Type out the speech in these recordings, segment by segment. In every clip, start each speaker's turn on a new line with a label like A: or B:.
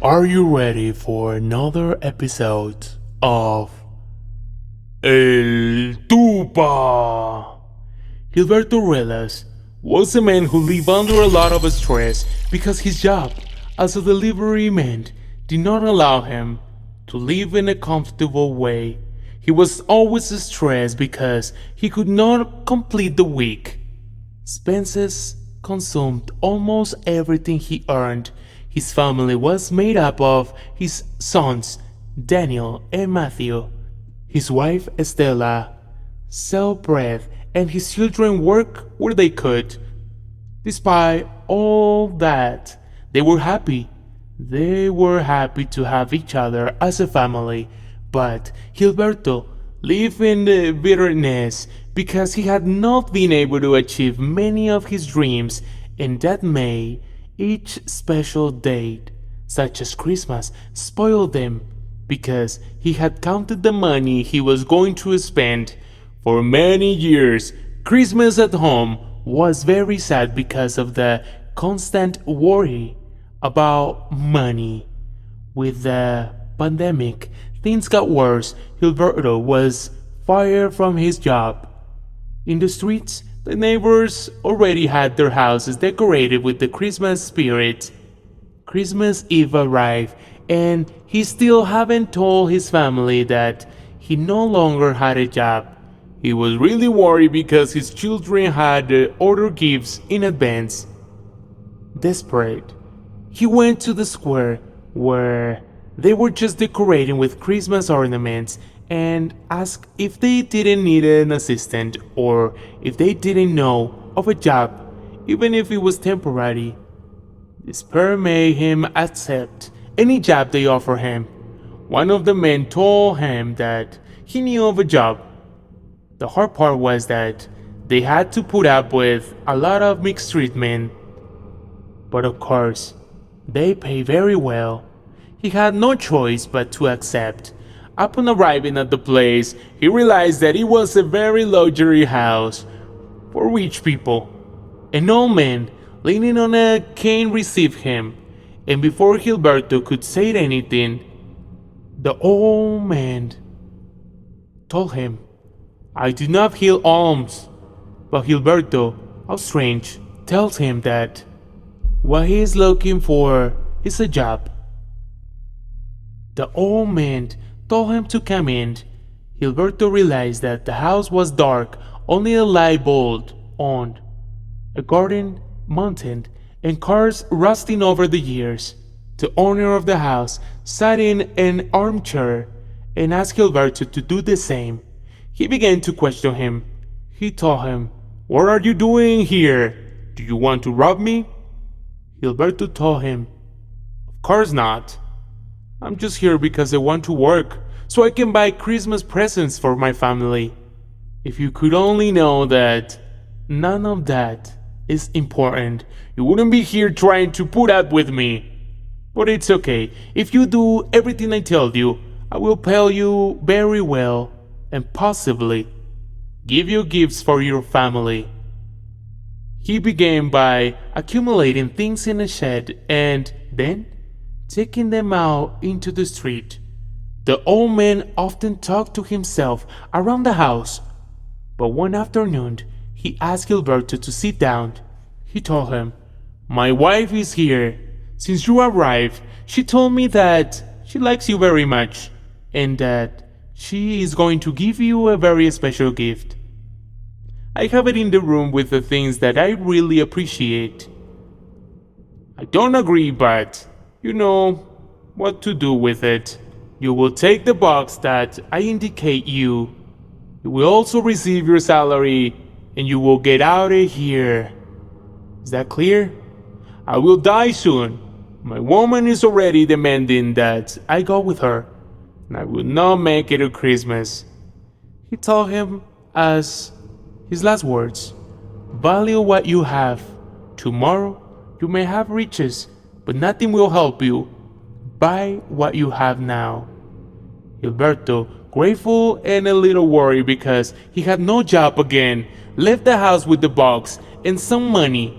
A: Are you ready for another episode of El Tupa? Gilberto Relas was a man who lived under a lot of stress because his job as a delivery man did not allow him to live in a comfortable way. He was always stressed because he could not complete the week. Expenses consumed almost everything he earned. His family was made up of his sons, Daniel and Matthew. His wife, Estella, sell bread, and his children work where they could. Despite all that, they were happy. They were happy to have each other as a family, but Gilberto lived in the bitterness because he had not been able to achieve many of his dreams, and that made each special date, such as Christmas, spoil them because he had counted the money he was going to spend. For many years, Christmas at home was very sad because of the constant worry about money. With the pandemic, things got worse. Gilberto was fired from his job. In the streets, the neighbors already had their houses decorated with the Christmas spirit. Christmas Eve arrived, and he still hadn't told his family that he no longer had a job. He was really worried because his children had ordered gifts in advance. Desperate, he went to the square where they were just decorating with Christmas ornaments and asked if they didn't need an assistant or if they didn't know of a job, even if it was temporary. Despair made him accept any job they offered him. One of the men told him that he knew of a job. The hard part was that they had to put up with a lot of mixed treatment. But of course, they pay very well. He had no choice but to accept. Upon arriving at the place, he realized that it was a very luxury house for rich people. An old man leaning on a cane received him, and before Gilberto could say anything, the old man told him, "I do not heal alms." But Gilberto, how strange, tells him that what he is looking for is a job. The old man told him to come in. Gilberto realized that the house was dark, only a light bulb on, a garden mountain, and cars rusting over the years. The owner of the house sat in an armchair and asked Gilberto to do the same. He began to question him. He told him, "What are you doing here? Do you want to rob me?" Gilberto told him, "Of course not. I'm just here because I want to work, so I can buy Christmas presents for my family. If you could only know that none of that is important, you wouldn't be here trying to put up with me. But it's okay. If you do everything I tell you, I will pay you very well and possibly give you gifts for your family." He began by accumulating things in a shed and then taking them out into the street. The old man often talked to himself around the house, but one afternoon he asked Gilberto to sit down. He told him, "My wife is here. Since you arrived, she told me that she likes you very much and that she is going to give you a very special gift. I have it in the room with the things that I really appreciate. I don't agree, but you know what to do with it. You will take the box that I indicate you. You will also receive your salary and you will get out of here. Is that clear? I will die soon. My woman is already demanding that I go with her, and I will not make it to Christmas." He told him as his last words, "Value what you have. Tomorrow you may have riches, but nothing will help you. Buy what you have now." Gilberto, grateful and a little worried because he had no job again, left the house with the box and some money.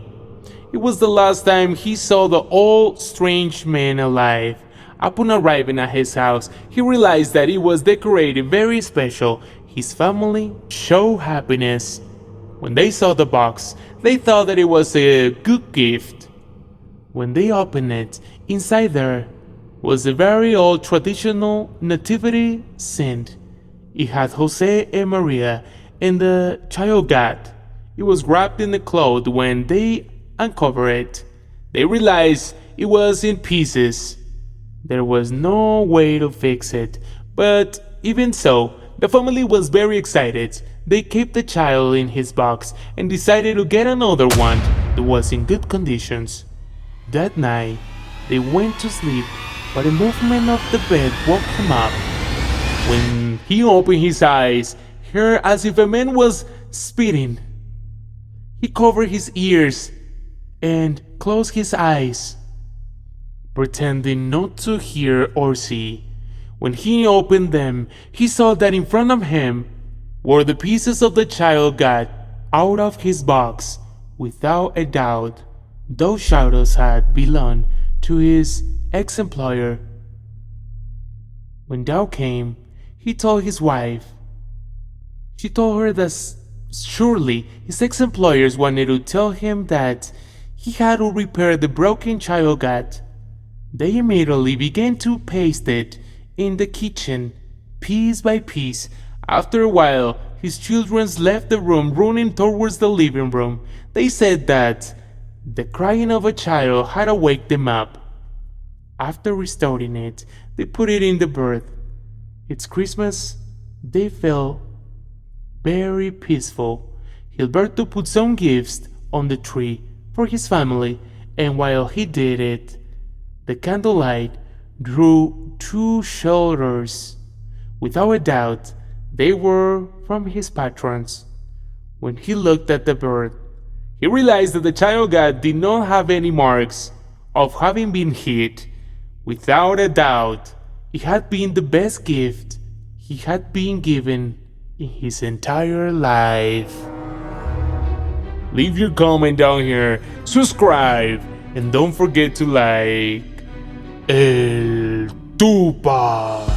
A: It was the last time he saw the old strange man alive. Upon arriving at his house, he realized that it was decorated very special. His family showed happiness. When they saw the box, they thought that it was a good gift. When they opened it, inside there was a very old traditional nativity scene. It had Jose and Maria and the child God. It was wrapped in a cloth. When they uncovered it, they realized it was in pieces. There was no way to fix it, but even so, the family was very excited. They kept the child in his box and decided to get another one that was in good conditions. That night, they went to sleep, but a movement of the bed woke him up. When he opened his eyes, he heard as if a man was spitting. He covered his ears and closed his eyes, pretending not to hear or see. When he opened them, he saw that in front of him were the pieces of the child God out of his box. Without a doubt, those shadows had belonged to his ex-employer. When doubt came, he told his wife. She told her that surely his ex-employers wanted to tell him that he had to repair the broken child God. They immediately began to paste it in the kitchen, piece by piece. After a while, his children left the room running towards the living room. They said that the crying of a child had waked them up. After restoring it, they put it in the bed. It's Christmas. They felt very peaceful. Gilberto put some gifts on the tree for his family, and while he did it, the candlelight drew two shoulders. Without a doubt, they were from his patrons. When he looked at the bird, he realized that the child God did not have any marks of having been hit. Without a doubt, it had been the best gift he had been given in his entire life. Leave your comment down here, subscribe, and don't forget to like El Tupa.